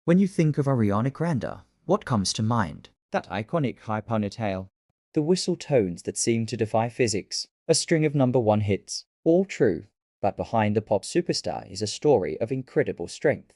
When you think of Ariana Grande, what comes to mind? That iconic high ponytail. The whistle tones that seem to defy physics. A string of #1 hits. All true. But behind the pop superstar is a story of incredible strength.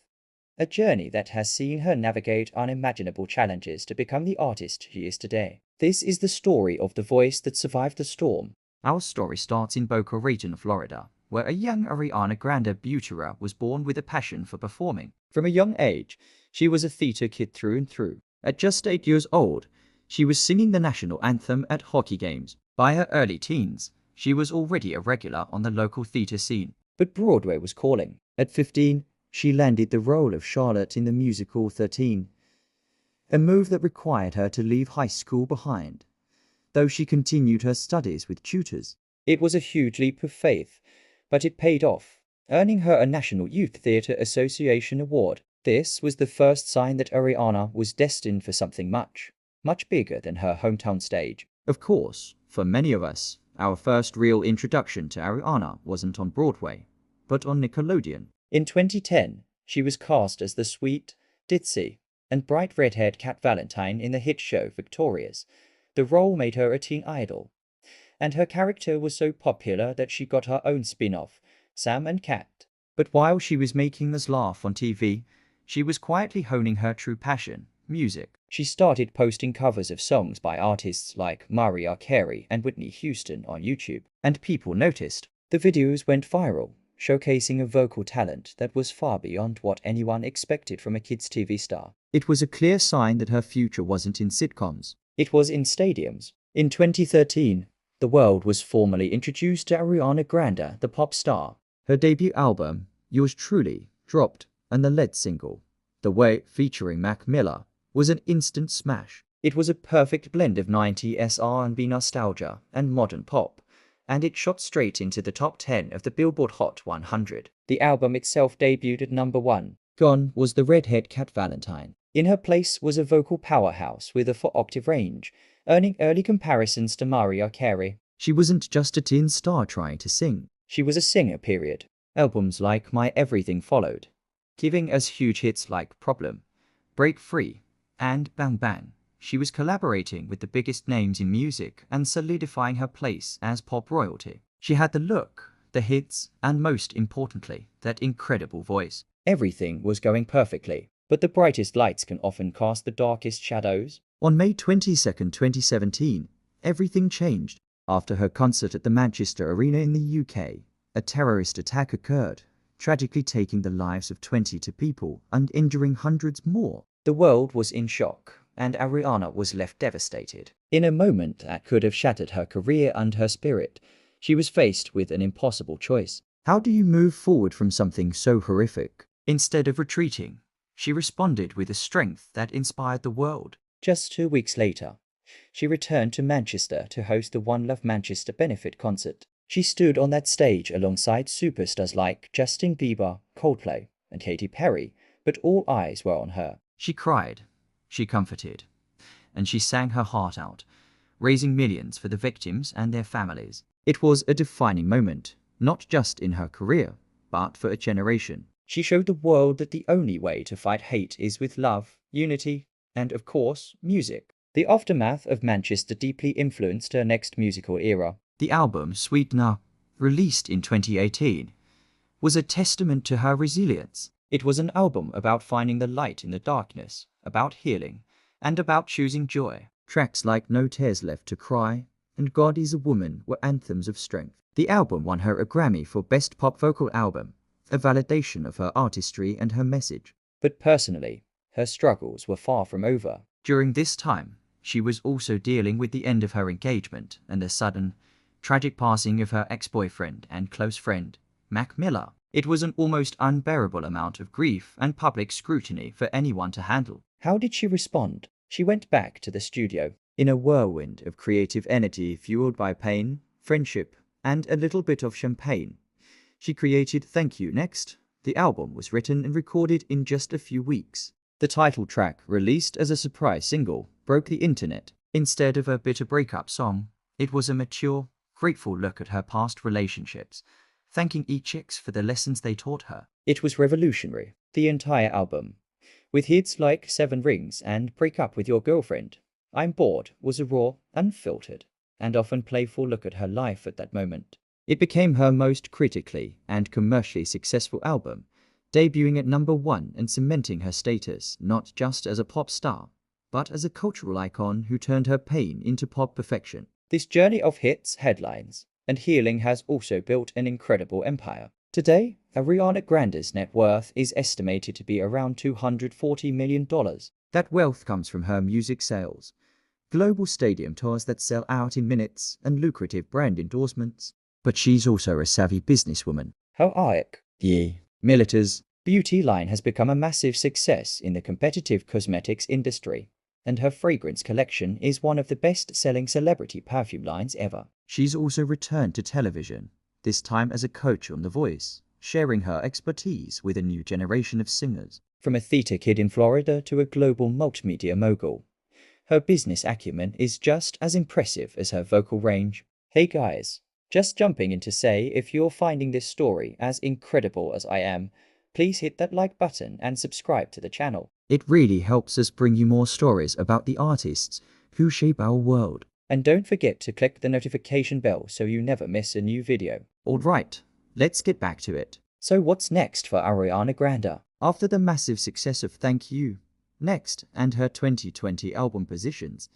A journey that has seen her navigate unimaginable challenges to become the artist she is today. This is the story of the voice that survived the storm. Our story starts in Boca Raton, Florida, where a young Ariana Grande beautyra was born with a passion for performing. From a young age, she was a theater kid through and through. At just 8 years old, she was singing the national anthem at hockey games. By her early teens, she was already a regular on the local theater scene. But Broadway was calling. At 15, she landed the role of Charlotte in the musical 13, a move that required her to leave high school behind, though she continued her studies with tutors. It was a huge leap of faith, but it paid off, earning her a National Youth Theatre Association award. This was the first sign that Ariana was destined for something much, much bigger than her hometown stage. Of course, for many of us, our first real introduction to Ariana wasn't on Broadway, but on Nickelodeon. In 2010, she was cast as the sweet, ditzy, and bright red-haired Cat Valentine in the hit show Victorious. The role made her a teen idol, and her character was so popular that she got her own spin-off, Sam and Cat. But while she was making us laugh on TV, she was quietly honing her true passion, music. She started posting covers of songs by artists like Mariah Carey and Whitney Houston on YouTube, and people noticed. The videos went viral, showcasing a vocal talent that was far beyond what anyone expected from a kids' TV star. It was a clear sign that her future wasn't in sitcoms. It was in stadiums. In 2013, the world was formally introduced to Ariana Grande, the pop star. Her debut album, Yours Truly, dropped, and the lead single, The Way, featuring Mac Miller, was an instant smash. It was a perfect blend of 90s R&B nostalgia and modern pop, and it shot straight into the top 10 of the Billboard Hot 100. The album itself debuted at #1. Gone was the redhead Cat Valentine. In her place was a vocal powerhouse with a 4-octave range, earning early comparisons to Mariah Carey. She wasn't just a teen star trying to sing. She was a singer, period. Albums like My Everything followed, giving us huge hits like Problem, Break Free, and Bang Bang. She was collaborating with the biggest names in music and solidifying her place as pop royalty. She had the look, the hits, and most importantly, that incredible voice. Everything was going perfectly, but the brightest lights can often cast the darkest shadows. On May 22, 2017, everything changed. After her concert at the Manchester Arena in the UK, a terrorist attack occurred, tragically taking the lives of 22 people and injuring hundreds more. The world was in shock, and Ariana was left devastated. In a moment that could have shattered her career and her spirit, she was faced with an impossible choice. How do you move forward from something so horrific? Instead of retreating, she responded with a strength that inspired the world. Just 2 weeks later, she returned to Manchester to host the One Love Manchester benefit concert. She stood on that stage alongside superstars like Justin Bieber, Coldplay, and Katy Perry, but all eyes were on her. She cried, she comforted, and she sang her heart out, raising millions for the victims and their families. It was a defining moment, not just in her career, but for a generation. She showed the world that the only way to fight hate is with love, unity, and of course, music. The aftermath of Manchester deeply influenced her next musical era. The album Sweetener, released in 2018, was a testament to her resilience. It was an album about finding the light in the darkness, about healing, and about choosing joy. Tracks like No Tears Left to Cry and God Is a Woman were anthems of strength. The album won her a Grammy for Best Pop Vocal Album, a validation of her artistry and her message. But personally, her struggles were far from over. During this time, she was also dealing with the end of her engagement and the sudden, tragic passing of her ex-boyfriend and close friend, Mac Miller. It was an almost unbearable amount of grief and public scrutiny for anyone to handle. How did she respond? She went back to the studio. In a whirlwind of creative energy fueled by pain, friendship, and a little bit of champagne, she created Thank You Next. The album was written and recorded in just a few weeks. The title track, released as a surprise single, broke the internet. Instead of a bitter breakup song, it was a mature, grateful look at her past relationships, thanking each ex for the lessons they taught her. It was revolutionary. The entire album, With hits like Seven Rings and Break Up With Your Girlfriend, I'm Bored was a raw, unfiltered, and often playful look at her life at that moment. It became her most critically and commercially successful album, debuting at #1 and cementing her status not just as a pop star, but as a cultural icon who turned her pain into pop perfection. This journey of hits, headlines, and healing has also built an incredible empire. Today, Ariana Grande's net worth is estimated to be around $240 million. That wealth comes from her music sales, global stadium tours that sell out in minutes, and lucrative brand endorsements. But she's also a savvy businesswoman. Her Arc, the Milita's beauty line, has become a massive success in the competitive cosmetics industry, and her fragrance collection is one of the best-selling celebrity perfume lines ever. She's also returned to television, this time as a coach on The Voice, sharing her expertise with a new generation of singers. From a theater kid in Florida to a global multimedia mogul, her business acumen is just as impressive as her vocal range. Hey guys, just jumping in to say, if you're finding this story as incredible as I am, please hit that like button and subscribe to the channel. It really helps us bring you more stories about the artists who shape our world. And don't forget to click the notification bell so you never miss a new video. Alright, let's get back to it. So what's next for Ariana Grande? After the massive success of Thank You, Next, and her 2020 album Positions,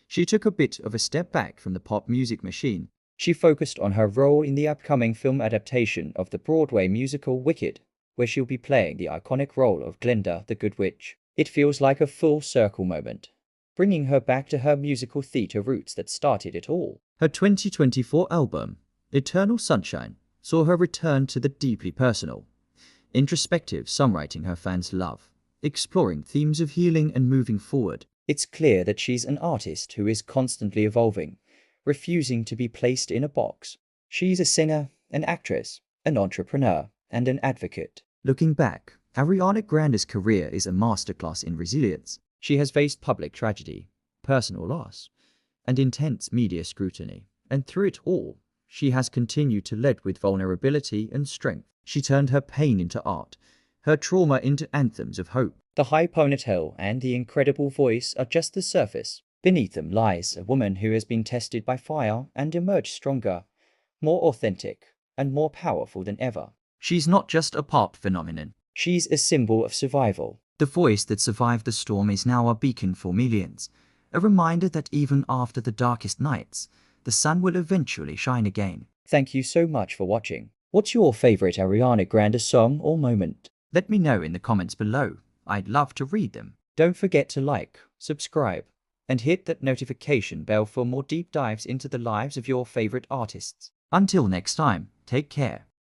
she took a bit of a step back from the pop music machine. She focused on her role in the upcoming film adaptation of the Broadway musical Wicked, where she'll be playing the iconic role of Glinda the Good Witch. It feels like a full circle moment, bringing her back to her musical theater roots that started it all. Her 2024 album, Eternal Sunshine, saw her return to the deeply personal, introspective songwriting her fans love, exploring themes of healing and moving forward. It's clear that she's an artist who is constantly evolving, refusing to be placed in a box. She's a singer, an actress, an entrepreneur, and an advocate. Looking back, Ariana Grande's career is a masterclass in resilience. She has faced public tragedy, personal loss, and intense media scrutiny. And through it all, she has continued to lead with vulnerability and strength. She turned her pain into art, her trauma into anthems of hope. The high ponytail and the incredible voice are just the surface. Beneath them lies a woman who has been tested by fire and emerged stronger, more authentic, and more powerful than ever. She's not just a pop phenomenon. She's a symbol of survival. The voice that survived the storm is now a beacon for millions, a reminder that even after the darkest nights, the sun will eventually shine again. Thank you so much for watching. What's your favorite Ariana Grande song or moment? Let me know in the comments below. I'd love to read them. Don't forget to like, subscribe, and hit that notification bell for more deep dives into the lives of your favorite artists. Until next time, take care.